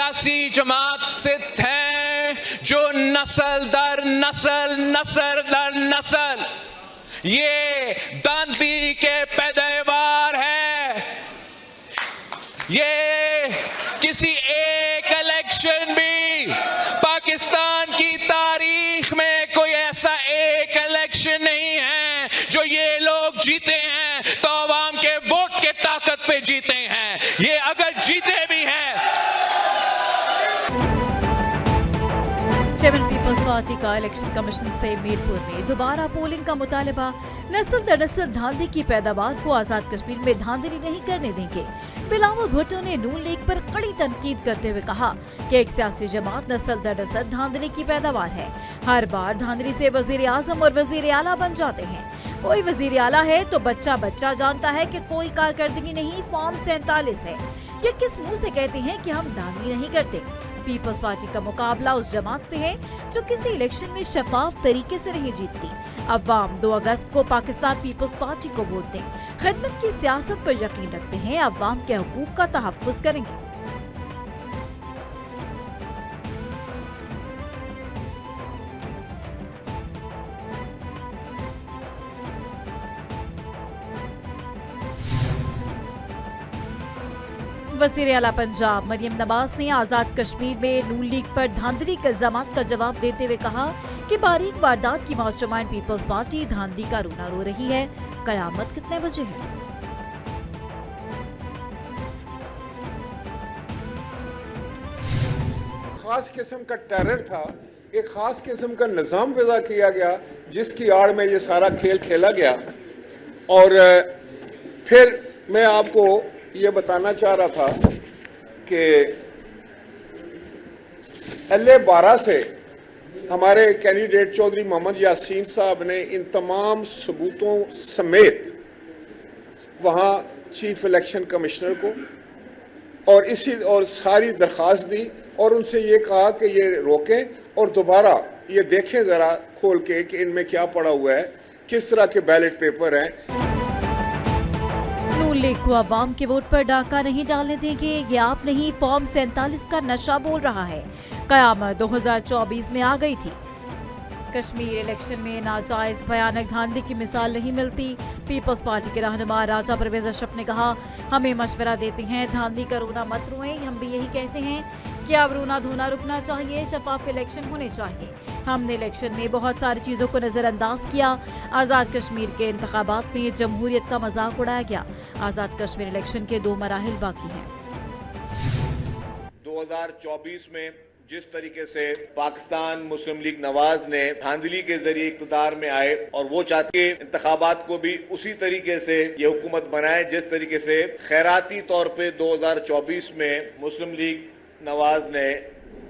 सियासी जमात से हैं जो नस्ल दर नस्ल ये दांदी के पैदावार है। ये किसी एक इलेक्शन भी पाकिस्तान की तारीख में कोई ऐसा एक इलेक्शन नहीं है जो ये लोग जीते हैं तो अवाम के वोट के ताकत पे जीते हैं। ये अगर जीते भी हैं। चेयरमैन पीपल्स पार्टी का इलेक्शन कमीशन से मीरपुर में दोबारा पोलिंग का मुतालबा। नस्ल दर नस्ल धांधली की पैदावार को आजाद कश्मीर में धांधली नहीं करने देंगे। बिलावल भुट्टो ने नून लीग पर कड़ी तनकीद करते हुए कहा कि एक सियासी जमात नस्ल दर नस्ल धांधली की पैदावार है। हर बार धांधली से वजीर आजम और वजीर आला बन जाते हैं। कोई वजीर आला है तो बच्चा बच्चा जानता है कि कोई कारकर्दगी नहीं, फॉर्म 47 है। ये किस मुंह से कहते हैं कि हम धांधली नहीं करते। पीपल्स पार्टी का मुकाबला उस जमात से है जो किसी इलेक्शन में शफाफ तरीके से नहीं जीतती। अवाम 2 अगस्त को पाकिस्तान पीपल्स पार्टी को वोट दें। खिदमत की सियासत पर यकीन रखते हैं, अवाम के हकूक का तहफ्फुज़ करेंगे। वज़ीर आला पंजाब मरियम नवाज ने आजाद कश्मीर में नून लीग पर धांधली के इल्जामात का जवाब देते हुए कहा कि बारीक वारदात की मास्टरमाइंड पीपल्स पार्टी धांधली का रोना रो रही है। कयामत कितने बजे है? खास किस्म का टेरर था, एक खास किस्म का निज़ाम पैदा किया गया जिसकी आड़ में ये सारा खेल खेला गया। और फिर मैं आपको ये बताना चाह रहा था कि LA-12 से हमारे कैंडिडेट चौधरी मोहम्मद यासीन साहब ने इन तमाम सबूतों समेत वहाँ चीफ इलेक्शन कमिश्नर को और सारी दरख्वास्त दी और उनसे ये कहा कि ये रोकें और दोबारा ये देखें ज़रा खोल के कि इनमें क्या पड़ा हुआ है, किस तरह के बैलेट पेपर हैं। नून लीग को अवाम के वोट पर डाका नहीं डालने देंगे। ये आप नहीं, फॉर्म 47 का नशा बोल रहा है। कयामत 2024 में आ गई थी। कश्मीर इलेक्शन में नाजायज भयानक धांधली की मिसाल नहीं मिलती। पीपल्स पार्टी के रहनुमा राजा परवेज अशरफ ने कहा, हमें मशवरा देते हैं धांधली का रोना मत रोएं। हम भी यही कहते हैं कि अब रोना धोना रुकना चाहिए, शफाफ इलेक्शन होने चाहिए। हमने इलेक्शन में बहुत सारी चीज़ों को नज़रअंदाज किया। आज़ाद कश्मीर के इंतखाबात में जमहूरियत का मजाक उड़ाया गया। आज़ाद कश्मीर इलेक्शन के 2 मराहिल बाकी हैं। 2024 में जिस तरीके से पाकिस्तान मुस्लिम लीग नवाज ने धांधली के जरिए इक़्तिदार में आए और वो चाहते हैं इंतखाबात को भी उसी तरीके से ये हुकूमत बनाए जिस तरीके से खैराती तौर पे 2024 में मुस्लिम लीग नवाज ने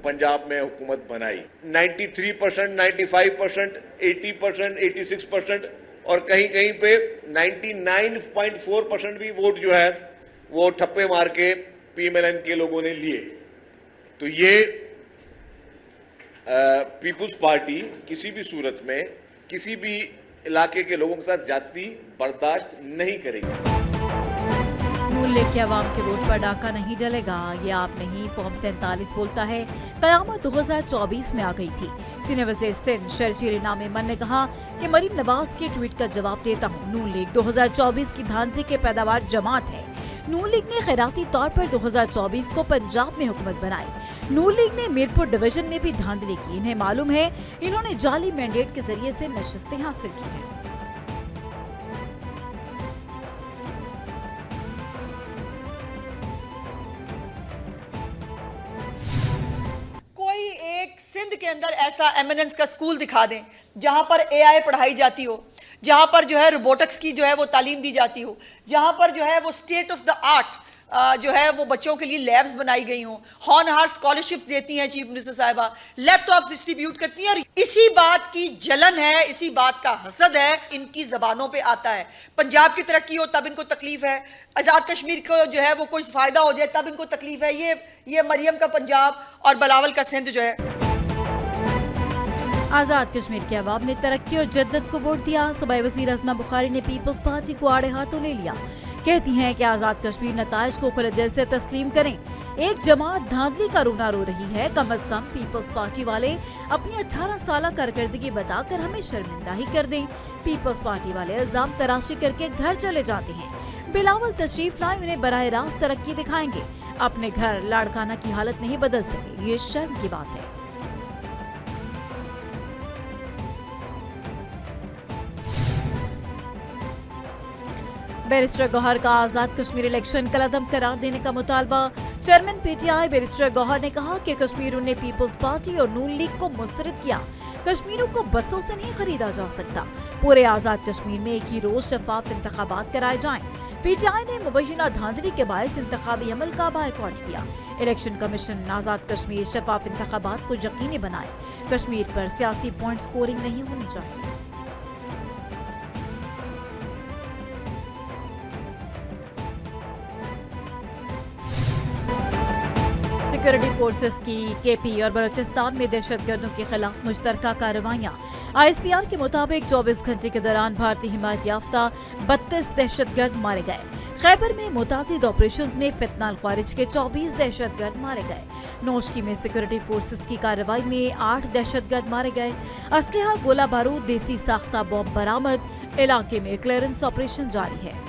पंजाब में हुकूमत बनाई। 93%, 95%, 80%, 86% और कहीं कहीं पे 99.4% भी वोट जो है वो ठप्पे मार के PMLN के लोगों ने लिए। तो ये पीपुल्स पार्टी किसी भी सूरत में किसी भी इलाके के लोगों के साथ ज्यादती बर्दाश्त नहीं करेगी। नून लीग के अवाम के वोट पर डाका नहीं डलेगा। ये आप नहीं, फॉर्म 47 बोलता है। कयामत 2024 में आ गई थी। सीनियर वज़ीर सिंध शर्जील इनाम मन ने कहा कि मरीम नवाज के ट्वीट का जवाब देता हूँ। नून लीग 2024 की धांधली के पैदावार जमात है। नून लीग ने खैराती तौर पर 2024 को पंजाब में हुकूमत बनाई। नून लीग ने मीरपुर डिवीजन में भी धांधली की। इन्हें मालूम है इन्होंने जाली मैंडेट के जरिए से नशिस्तें हासिल की हैं। कोई एक सिंध के अंदर ऐसा एमिनेंस का स्कूल दिखा दें जहां पर AI पढ़ाई जाती हो, जहां पर जो है रोबोटिक्स की जो है वो तालीम दी जाती हो, जहां पर जो है वो स्टेट ऑफ द आर्ट जो है वो बच्चों के लिए लैब्स बनाई गई हों, हॉनहार स्कॉलरशिप्स देती हैं चीफ मिनिस्टर साहिबा, लैपटॉप डिस्ट्रीब्यूट करती हैं। और इसी बात की जलन है, इसी बात का हसद है, इनकी जबानों पे आता है। पंजाब की तरक्की हो तब इनको तकलीफ है, आजाद कश्मीर को जो है वो कुछ फायदा हो जाए तब इनको तकलीफ है। ये मरियम का पंजाब और बिलावल का सिंध जो है। आजाद कश्मीर के अवाम ने तरक्की और जद्दत को वोट दिया। सूबाई वज़ीर अज़मा बुखारी ने पीपल्स पार्टी को आड़े हाथों ले लिया। कहती हैं कि आजाद कश्मीर नताइज को खुले दिल से तस्लीम करें। एक जमात धांधली का रोना रो रही है, कम अज कम पीपल्स पार्टी वाले अपनी 18 साल कारकर्दगी बताकर हमें शर्मिंदा ही कर दें। पीपल्स पार्टी वाले इल्जाम तराशी करके घर चले जाते हैं। बिलावल तशरीफ लाए उन्हें बराह रास्त तरक्की दिखाएंगे, अपने घर लाड़काना की हालत नहीं बदल सके, ये शर्म की बात है। बैरिस्टर गौहर का आजाद कश्मीर इलेक्शन कलअदम करार देने का मुतालबा। चेयरमैन पीटीआई बैरिस्टर गौहर ने कहा कि कश्मीरियों ने पीपल्स पार्टी और नून लीग को मुस्तरद किया। कश्मीरियों को बसों से नहीं खरीदा जा सकता। पूरे आजाद कश्मीर में एक ही रोज शफाफ इंतखाबात कराए जाएं। पीटीआई ने मुबैना धांधली के बायस इंतखाबी अमल का बायकॉट किया। इलेक्शन कमीशन आजाद कश्मीर शफाफ इंतखाबात को यकीनी बनाए। कश्मीर पर सियासी पॉइंट स्कोरिंग नहीं होनी चाहिए। सिक्योरिटी फोर्सेस की केपी और बलूचिस्तान में दहशतगर्दों के खिलाफ मुश्तरका कार्रवाइयां। आईएसपीआर के मुताबिक 24 घंटे के दौरान भारतीय हिमायत याफ्ता 32 दहशतगर्द मारे गए। खैबर में मुतादिद ऑपरेशंस में फितनाल ख्वारिज के 24 दहशतगर्द मारे गए। नौशकी में सिक्योरिटी फोर्सेस की कार्रवाई में 8 दहशतगर्द मारे गए। असलहा, गोला बारूद, देसी साख्ता बॉम्ब बरामद। इलाके में क्लियरेंस ऑपरेशन जारी है।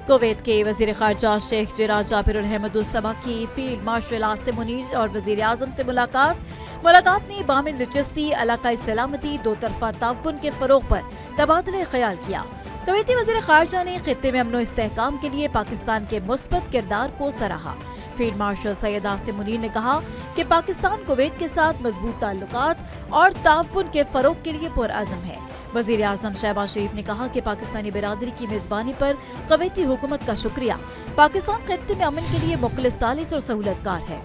कुवैत के वजीर खारजा शेख जिरा जाबिर अहमद उल सबा की फील्ड मार्शल आसिम मुनीर और वजीर आजम से मुलाकात में बामिल दिलचस्पी, इलाकाई सलामती, दो तरफा ताउन के फरोग पर तबादला ख्याल किया। कुवैती वजीर खारजा ने खित्ते में अमनो इस्तेहकाम के लिए पाकिस्तान के मुस्बत किरदार को सराहा। फील्ड मार्शल सैयद आसिम मुनीर ने कहा कि पाकिस्तान कुवैत के साथ मजबूत ताल्लुकात और ताउन के फरोग के लिए पुरअज़म है। वजीर आजम शहबाज शरीफ ने कहा कि पाकिस्तानी बिरादरी की मेजबानी पर कुवैती हुकूमत का शुक्रिया। पाकिस्तान खित्ते में अमन के लिए मुखलिस सालिस और सहूलतकार है।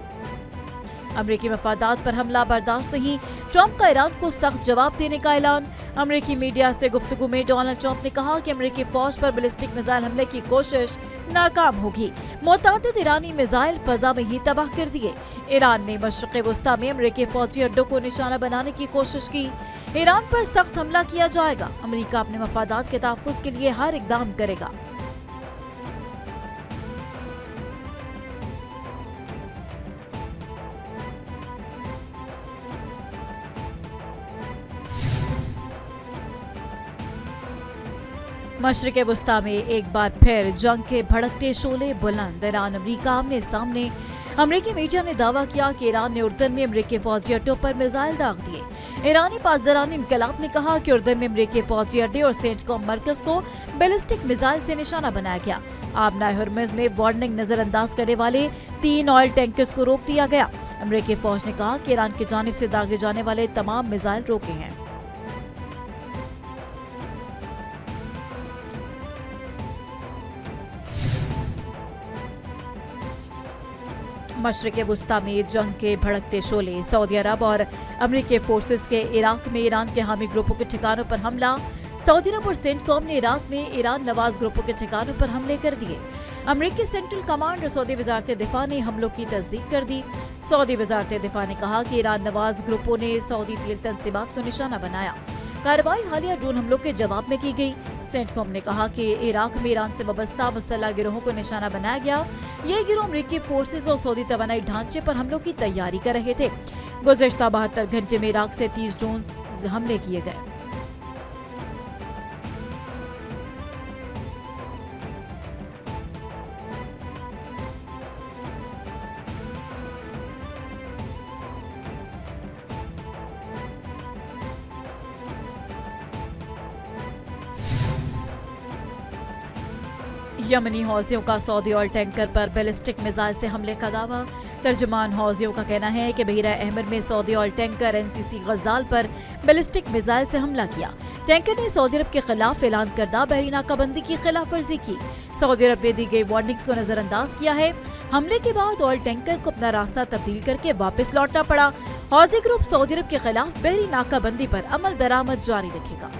अमरीकी मफादात पर हमला बर्दाश्त नहीं, ट्रंप का ईरान को सख्त जवाब देने का ऐलान। अमरीकी मीडिया से गुफ्तगू में डोनाल्ड ट्रंप ने कहा कि अमरीकी फौज पर बैलिस्टिक मिसाइल हमले की कोशिश नाकाम होगी। मुतअद्दिद ईरानी मिसाइल फजा में ही तबाह कर दिए। ईरान ने मशरिक़ वस्ता में अमरीकी फौजी अड्डों को निशाना बनाने की कोशिश की। ईरान पर सख्त हमला किया जाएगा। अमरीका अपने मफादात के तहफ़्फ़ुज़ के लिए हर इक़दाम करेगा। मशरिक़ वस्ता में एक बार फिर जंग के भड़कते शोले बुलंद। ईरान अमरीका आमने सामने। अमरीकी मीडिया ने दावा किया कि ईरान ने उर्दन में अमरीकी फौजी अड्डों पर मिसाइल दाग दिए। ईरानी पासदारान इनकलाब ने कहा कि उर्दन में अमरीकी फौजी अड्डे और सेंटकॉम मरकज को बैलिस्टिक मिसाइल से निशाना बनाया गया। आबनाए हुर्मुज़ में वार्निंग नजरअंदाज करने वाले 3 ऑयल टैंकर्स को रोक दिया गया। अमरीकी फौज ने कहा कि ईरान की जानिब से दागे जाने वाले तमाम मिसाइल रोके हैं। मशरिक़ वस्ता में जंग के भड़कते शोले। सऊदी अरब और अमरीकी फोर्सेस के इराक में ईरान के हामी ग्रुपों के ठिकानों पर हमला। सऊदी अरब और सेंटकॉम ने इराक में ईरान नवाज ग्रुपों के ठिकानों पर हमले कर दिए। अमरीकी सेंट्रल कमांड और सऊदी वजारत दिफा ने हमलों की तस्दीक कर दी। सऊदी वजारत दिफा ने कहा कि ईरान नवाज ग्रुपों ने सऊदी तेल तंसीबात को निशाना बनाया। कार्रवाई हालिया ड्रोन हमलों के जवाब में की गई। सेंटकॉम ने कहा कि इराक में ईरान से वाबस्ता मुसल्लह गिरोहों को निशाना बनाया गया। ये गिरोह अमरीकी फोर्सेज और सऊदी तवानाई ढांचे पर हमलों की तैयारी कर रहे थे। गुज़श्ता 72 घंटे में इराक से 30 ड्रोन हमले किए गए। यमनी हौजियों का सऊदी ऑयल टैंकर पर बैलिस्टिक मिसाइल से हमले का दावा। तर्जुमान हौजियों का कहना है कि बहीरा अहमर में सऊदी ऑयल टैंकर एनसीसी गजाल पर बैलिस्टिक मिसाइल से हमला किया। टैंकर ने सऊदी अरब के खिलाफ ऐलान करदा बहरी नाकाबंदी की खिलाफ वर्जी की। सऊदी अरब ने दी गई वार्निंग्स को नजरअंदाज किया है। हमले के बाद ऑयल टैंकर को अपना रास्ता तब्दील करके वापस लौटना पड़ा। हौजी ग्रुप सऊदी अरब के खिलाफ बहरी नाकाबंदी पर अमल दरामद जारी रखेगा।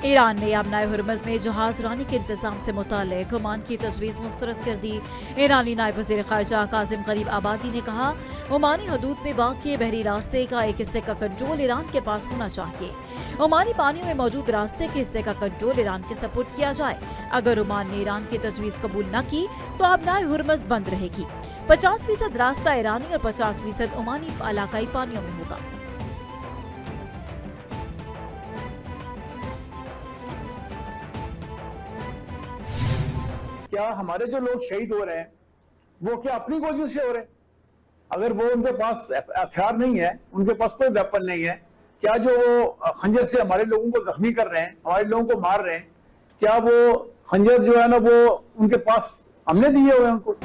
ईरान ने यमनाए हुर्मुज़ में जहाज रानी के इंतजाम से मुताल्लिक ओमान की तजवीज़ मुस्तरद कर दी। ईरानी नायब वज़ीर ख़ारजा कासिम गरीब आबादी ने कहा, ओमानी हदूद में वाक़िए बहरी रास्ते का एक हिस्से का कंट्रोल ईरान के पास होना चाहिए। ओमानी पानियों में मौजूद रास्ते के हिस्से का कंट्रोल ईरान के सपुर्द किया जाए। अगर ओमान ने ईरान की तजवीज़ कबूल न की तो यमनाए हुर्मुज़ बंद रहेगी। 50% रास्ता ईरानी और 50% ओमानी इलाकाई पानियों में होगा। क्या हमारे जो लोग शहीद हो रहे हैं वो क्या अपनी कोशिश से हो रहे हैं? अगर वो उनके पास हथियार नहीं है, उनके पास कोई वेपन नहीं है, क्या जो वो खंजर से हमारे लोगों को जख्मी कर रहे हैं, हमारे लोगों को मार रहे हैं, क्या वो खंजर जो है ना वो उनके पास हमने दिए हुए हैं उनको?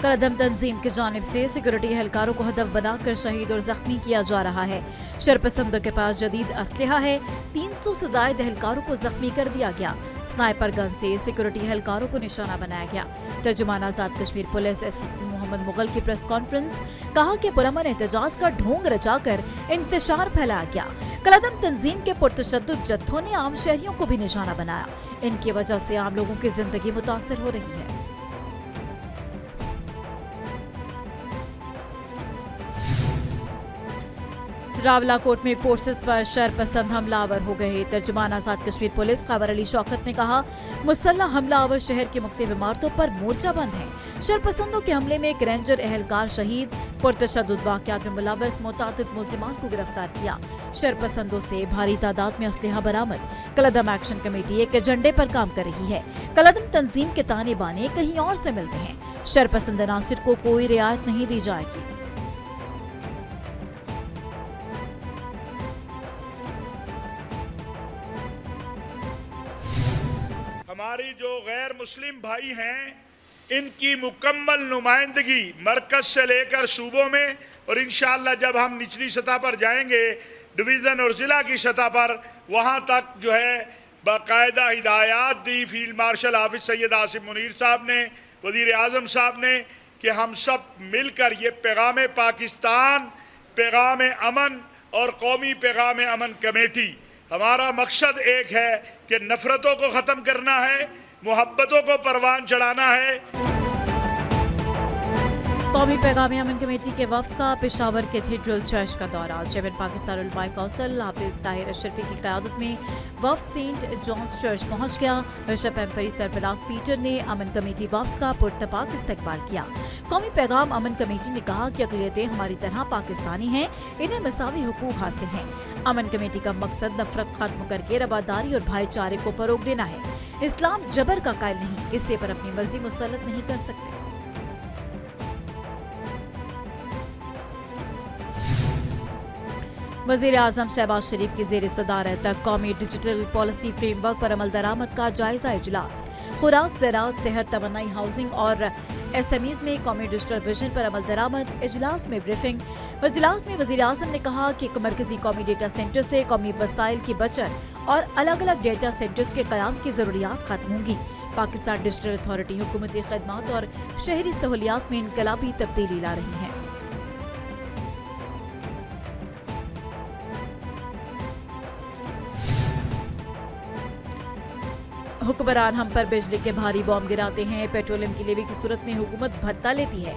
कलअदम तंजीम की जानिब से सिक्योरिटी एहलकारों को हदफ बनाकर शहीद और जख्मी किया जा रहा है। शरपसंदों के पास जदीद असलहा है। 300 से ज्यादा एहलकारों को जख्मी कर दिया गया। स्नाइपर गन से सिक्योरिटी एहलकारों को निशाना बनाया गया। तर्जुमान आजाद कश्मीर पुलिस एसएसपी मोहम्मद मुगल की प्रेस कॉन्फ्रेंस, कहा कि पुरअमन एहतजाज का ढोंग रचाकर इंतशार फैलाया गया। कलअदम तंजीम के पुरतशद्दुद जत्थों ने आम शहरियों को भी निशाना बनाया। इनकी वजह से आम लोगों की जिंदगी मुतासर हो रही है। रावलाकोट में फोर्सेस पर शरपसंद हमलावर हो गए। तर्जुमान आजाद कश्मीर पुलिस खबर अली शौकत ने कहा, मुसल्लह हमलावर शहर की मुख्तलिफ इमारतों पर मोर्चा बंद है। शरपसंदों के हमले में एक रेंजर एहलकार शहीद, पुरतशद्दुद वाक़यात में मुलव्वस मुतादिद मुल्ज़िमान को गिरफ्तार किया। शरपसंदों से भारी तादाद में असलहा बरामद। कलअदम एक्शन कमेटी एक एजेंडे पर काम कर रही है। कलअदम तंजीम के ताने बाने कहीं और से मिलते हैं। शरपसंद अनासिर को कोई रियायत नहीं दी जाएगी। हमारी जो गैर मुस्लिम भाई हैं इनकी मुकम्मल नुमाइंदगी मरकज से लेकर सूबों में, और इंशाअल्लाह जब हम निचली सतह पर जाएंगे डिवीज़न और ज़िला की सतह पर, वहाँ तक जो है बाकायदा हिदायत दी फील्ड मार्शल हाफिज सैयद आसिम मुनीर साहब ने, वज़ीर आज़म साहब ने, कि हम सब मिलकर ये पैगाम पाकिस्तान, पैगाम अमन और कौमी पैगाम अमन कमेटी, हमारा मकसद एक है कि नफरतों को ख़त्म करना है, मोहब्बतों को परवान चढ़ाना है। कौमी पैगाम अमन कमेटी के वफ्द का पेशावर कैथेड्रल चर्च का दौरा। चेयरमैन पाकिस्तान उलमाए काउंसिल हाफिज ताहिर अशरफी की क़यादत में वफ्द सेंट जॉन्स चर्च पहुंच गया। बिशप एम्परी सरफराज पीटर ने अमन कमेटी वफ्द का पुरतपाक इस्तकबाल किया। कौमी पैगाम अमन कमेटी ने कहा कि अक़लियतें हमारी तरह पाकिस्तानी हैं, इन्हें मसावी हुकूक हासिल हैं। अमन कमेटी का मकसद नफरत खत्म करके रवादारी और भाईचारे को फरोग देना है। इस्लाम जबर का कायल नहीं, किसी पर अपनी मर्जी मुसल्लत नहीं कर सकते। वज़ीर आज़म शहबाज शरीफ की ज़ेर सदारत कौमी डिजिटल पॉलिसी फ्रेमवर्क पर अमल दरामद का जायजा इजलास। खुराक, ज़राअत, सेहत, तवन्नाई, हाउसिंग और SMEs में कौमी डिजिटल विजन पर अमल दरामद। इजलास में ब्रीफिंग। इजलास में वज़ीर आज़म ने कहा कि एक मरकजी कौमी डेटा सेंटर से कौमी वसाइल की बचत और अलग अलग डेटा सेंटर्स के क़याम की ज़रूरियात खत्म होंगी। पाकिस्तान डिजिटल अथॉरिटी हुकूमती खदमात और शहरी सहूलियात में इनकलाबी तब्दीली ला रही है। हुक्मरान हम पर बिजली के भारी बॉम्ब गिराते हैं। पेट्रोलियम की लेवी की सूरत में हुकूमत भत्ता लेती है।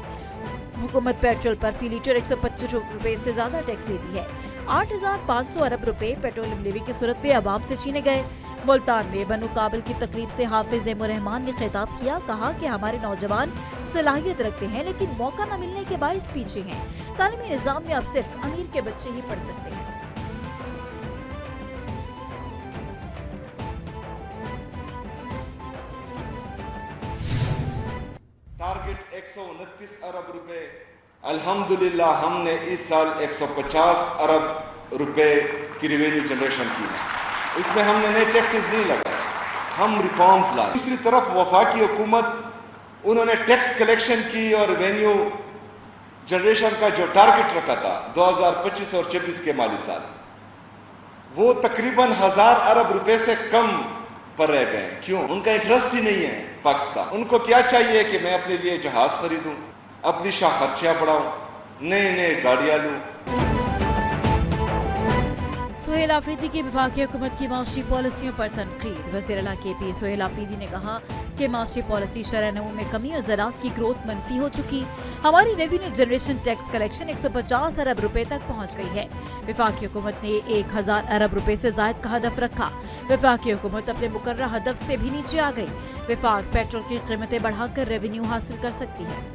हुकूमत पेट्रोल पर फी लीटर 125 रुपए से ज्यादा टैक्स लेती है। 8,500 अरब रुपए पेट्रोलियम लेवी की सूरत में अवाम से छीने गए। मुल्तान में बनु काबिल की तकरीब से हाफिज नेमुर्रहमान ने खिताब किया, कहा कि हमारे नौजवान सलाहियत रखते हैं लेकिन मौका न मिलने के बाइस पीछे हैं। तालीमी निज़ाम में अब सिर्फ अमीर के बच्चे ही पढ़ सकते हैं। टारगेट 129 अरब रुपए, अल्हम्दुलिल्लाह हमने इस साल 150 अरब रुपए की रेवेन्यू जनरेशन की है। इसमें हमने नए टैक्सेस नहीं लगाए, हम रिफॉर्म्स लाए। दूसरी तरफ वफाकी हुकूमत उन्होंने टैक्स कलेक्शन की और रेवेन्यू जनरेशन का जो टारगेट रखा था 2025 और 26 के माली साल, वो तकरीबन 1000 अरब रुपए से कम पर रह गए। क्यों? उनका इंटरेस्ट ही नहीं है पाकिस्तान। उनको क्या चाहिए कि मैं अपने लिए जहाज खरीदूं, अपनी शाह खर्चियां बढ़ाऊं, नए नए गाड़ियां लूं। सोहेल आफरीदी की विभागीय हुकूमत की माशी पॉलिसियों पर तनकीद। वज़ीर आला KP सोहेल आफरीदी ने कहा कि माशी पॉलिसी शरह-ए-नमू में कमी और ज़राअत की ग्रोथ मनफी हो चुकी। हमारी रेवेन्यू जनरेशन टैक्स कलेक्शन 150 अरब रुपए तक पहुँच गई है। वफाकी हुकूमत ने 1000 अरब रुपए से जायद का हदफ रखा। वफाकी हुकूमत अपने मुकर्रर हदफ से भी नीचे आ गई। वफाक पेट्रोल की कीमतें बढ़ाकर रेवेन्यू हासिल कर सकती है।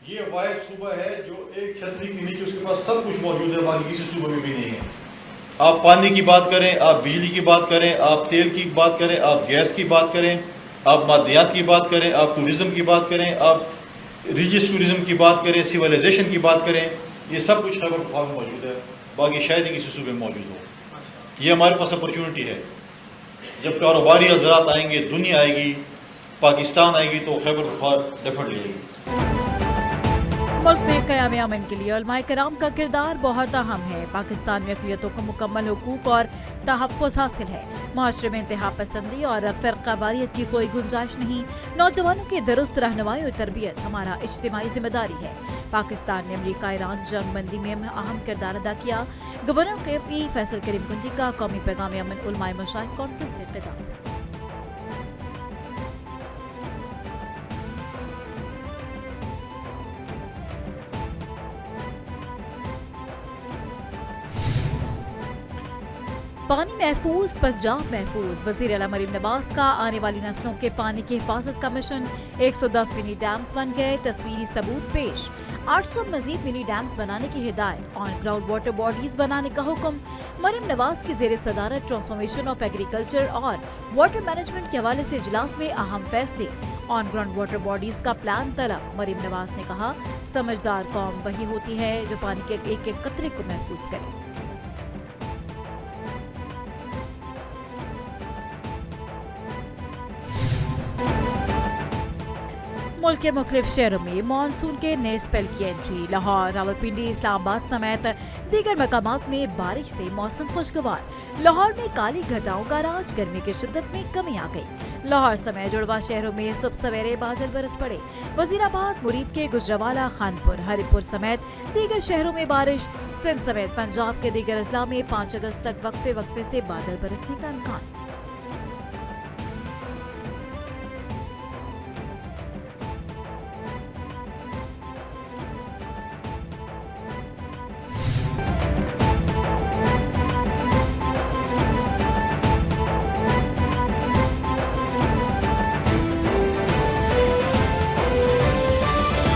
ये वाहिद सूबा है जो एक छतरी के नीचे उसके पास सब कुछ मौजूद है, बाकी किसी सूबे में भी नहीं है। आप पानी की बात करें, आप बिजली की बात करें, आप तेल की बात करें, आप गैस की बात करें, आप मादियात की बात करें, आप टूरिज़म की बात करें, आप रिलीजियस टूरिज़म की बात करें, सिविलाइजेशन की बात करें, ये सब कुछ खैबर पख्तूनख्वा में मौजूद है, बाकी शायद ही किसी सूबे में मौजूद हो। ये हमारे पास अपॉर्चुनिटी है। जब कारोबारी हज़रात आएंगे, दुनिया आएगी, पाकिस्तान आएगी, तो खैबर पख्तूनख्वा डेफिनेटली आएगी। मुल्क में क़याम अमन के लिए उलमाए किराम का किरदार बहुत अहम है। पाकिस्तान में अक़लियतों को मुकम्मल हुकूक और तहफ़्फ़ुज़ हासिल है। माशरे में इंतहा पसंदी और फ़िरक़ावारियत की कोई गुंजाइश नहीं। नौजवानों की दुरुस्त रहनुमाई और तरबियत हमारा इज्तिमाई जिम्मेदारी है। पाकिस्तान ने अमरीका ईरान जंग बंदी में अहम किरदार अदा किया। गवर्नर KP फैसल करीम कुंटी का कौमी पैगाम अमन उलमाए मशाइख कॉन्फ्रेंस से खिताब। पानी महफूज पंजाब महफूज। वज़ीर आला मरीम नवाज का आने वाली नस्लों के पानी की हिफाजत का मिशन। 110 मिनी डैम्स बन गए, तस्वीरी सबूत पेश। 800 मजीद मिनी डैम्स बनाने की हिदायत। ऑन ग्राउंड वाटर बॉडीज बनाने का हुक्म। मरीम नवाज की ज़ेर सदारत ट्रांसफॉर्मेशन ऑफ एग्रीकल्चर और वाटर मैनेजमेंट के हवाले से इजलास में अहम फैसले। ऑन ग्राउंड वाटर बॉडीज का प्लान तलब। मरीम नवाज ने कहा, समझदार कौम वही होती है जो पानी के एक एक कतरे को महफूज करे। मुल्क के मुख्तलिफ शहरों में मानसून के नए स्पेल की एंट्री। लाहौर, रावलपिंडी, इस्लामाबाद समेत दीगर मकामात में बारिश से मौसम खुशगवार। लाहौर में काली घटाओं का राज, गर्मी की शिद्दत में कमी आ गई। लाहौर समेत जुड़वा शहरों में सुबह सवेरे बादल बरस पड़े। वजीराबाद, मुरीद के गुजरावाला, खानपुर, हरिपुर समेत दीगर शहरों में बारिश। सिंध समेत पंजाब के दीगर अजला में 5 अगस्त तक वक्फे वक्फे से बादल बरसने का इम्कान।